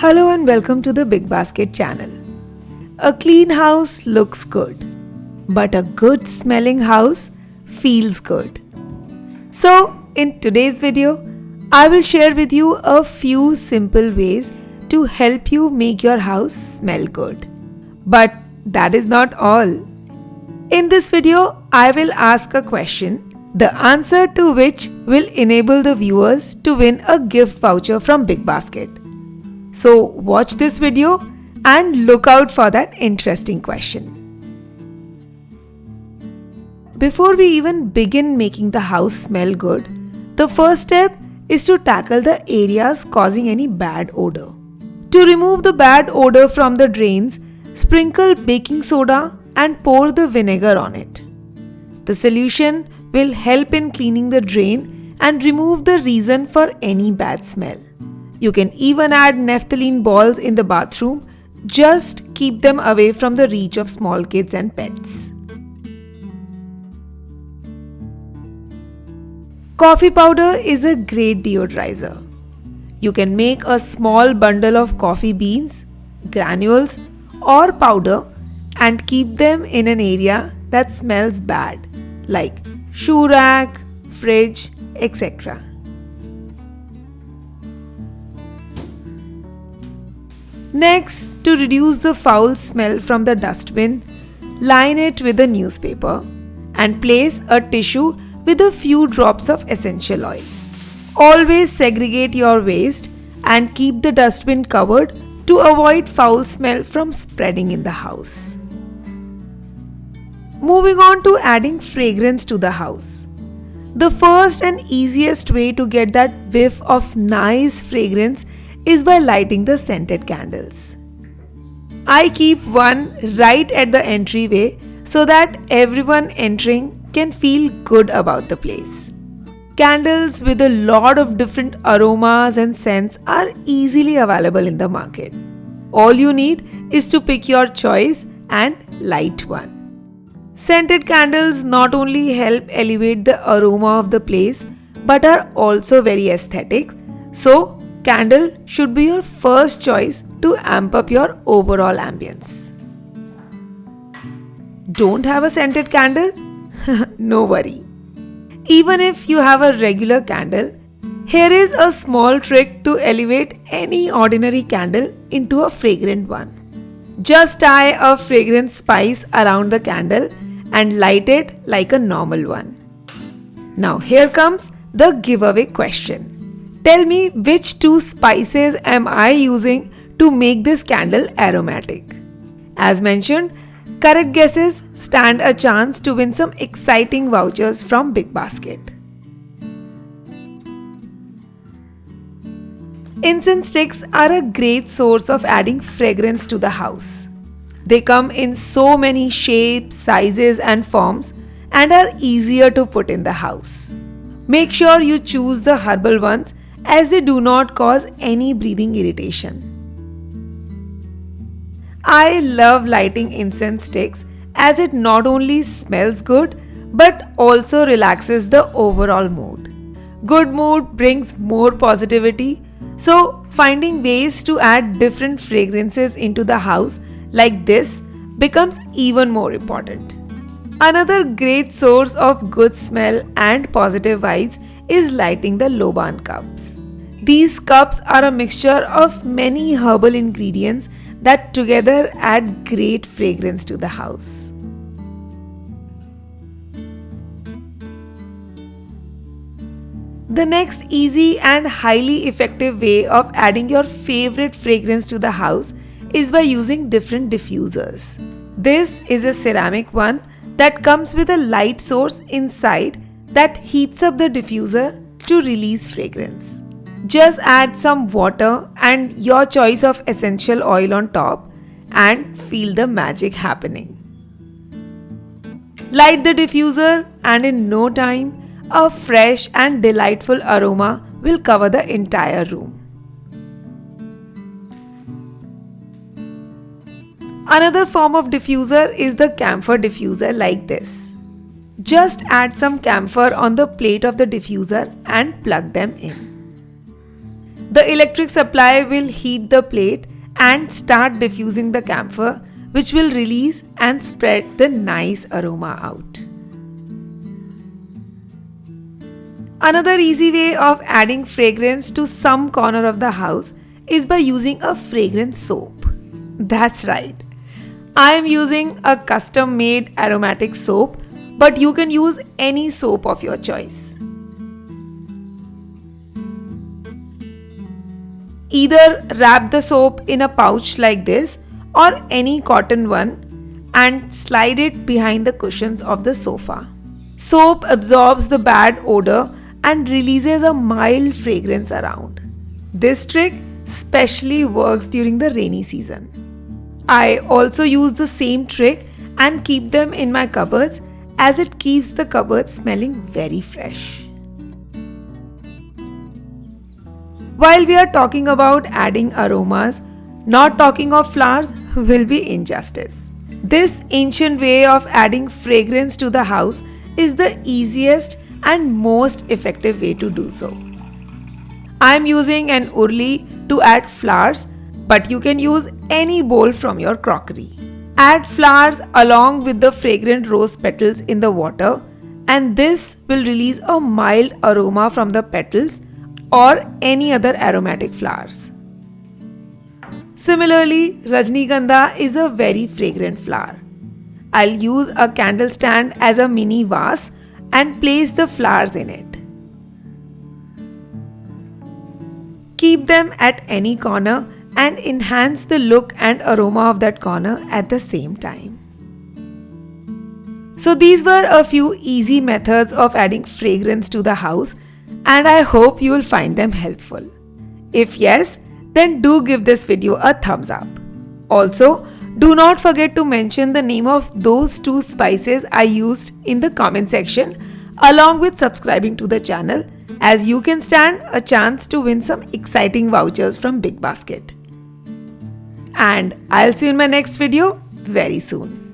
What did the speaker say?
Hello and welcome to the BigBasket channel. A clean house looks good, but a good smelling house feels good. So, in today's video, I will share with you a few simple ways to help you make your house smell good. But that is not all. In this video, I will ask a question, the answer to which will enable the viewers to win a gift voucher from BigBasket. So watch this video and look out for that interesting question. Before we even begin making the house smell good, the first step is to tackle the areas causing any bad odor. To remove the bad odor from the drains, sprinkle baking soda and pour the vinegar on it. The solution will help in cleaning the drain and remove the reason for any bad smell. You can even add naphthalene balls in the bathroom. Just keep them away from the reach of small kids and pets. Coffee powder is a great deodorizer. You can make a small bundle of coffee beans, granules, or powder and keep them in an area that smells bad, like shoe rack, fridge, etc. Next, to reduce the foul smell from the dustbin, line it with a newspaper and place a tissue with a few drops of essential oil. Always segregate your waste and keep the dustbin covered to avoid foul smell from spreading in the house. Moving on to adding fragrance to the house. The first and easiest way to get that whiff of nice fragrance is by lighting the scented candles. I keep one right at the entryway so that everyone entering can feel good about the place. Candles with a lot of different aromas and scents are easily available in the market. All you need is to pick your choice and light one. Scented candles not only help elevate the aroma of the place but are also very aesthetic. So, candle should be your first choice to amp up your overall ambience. Don't have a scented candle? No worry. Even if you have a regular candle, here is a small trick to elevate any ordinary candle into a fragrant one. Just tie a fragrant spice around the candle and light it like a normal one. Now here comes the giveaway question. Tell me which two spices am I using to make this candle aromatic? As mentioned, correct guesses stand a chance to win some exciting vouchers from BigBasket. Incense sticks are a great source of adding fragrance to the house. They come in so many shapes, sizes and forms and are easier to put in the house. Make sure you choose the herbal ones as they do not cause any breathing irritation. I love lighting incense sticks as it not only smells good but also relaxes the overall mood. Good mood brings more positivity, so finding ways to add different fragrances into the house like this becomes even more important. Another great source of good smell and positive vibes is lighting the Loban cups. These cups are a mixture of many herbal ingredients that together add great fragrance to the house. The next easy and highly effective way of adding your favorite fragrance to the house is by using different diffusers. This is a ceramic one that comes with a light source inside that heats up the diffuser to release fragrance. Just add some water and your choice of essential oil on top and feel the magic happening. Light the diffuser and in no time, a fresh and delightful aroma will cover the entire room. Another form of diffuser is the camphor diffuser like this. Just add some camphor on the plate of the diffuser and plug them in. The electric supply will heat the plate and start diffusing the camphor, which will release and spread the nice aroma out. Another easy way of adding fragrance to some corner of the house is by using a fragrance soap. That's right. I am using a custom made aromatic soap, but you can use any soap of your choice. Either wrap the soap in a pouch like this or any cotton one and slide it behind the cushions of the sofa. Soap absorbs the bad odor and releases a mild fragrance around. This trick especially works during the rainy season. I also use the same trick and keep them in my cupboards as it keeps the cupboard smelling very fresh. While we are talking about adding aromas, not talking of flowers will be injustice. This ancient way of adding fragrance to the house is the easiest and most effective way to do so. I am using an urli to add flowers, but you can use any bowl from your crockery. Add flowers along with the fragrant rose petals in the water, and this will release a mild aroma from the petals or any other aromatic flowers. Similarly, Rajnigandha is a very fragrant flower. I'll use a candle stand as a mini vase and place the flowers in it. Keep them at any corner and enhance the look and aroma of that corner at the same time. So these were a few easy methods of adding fragrance to the house, and I hope you will find them helpful. If yes, then do give this video a thumbs up. Also, do not forget to mention the name of those 2 spices I used in the comment section along with subscribing to the channel, as you can stand a chance to win some exciting vouchers from BigBasket. And I'll see you in my next video very soon.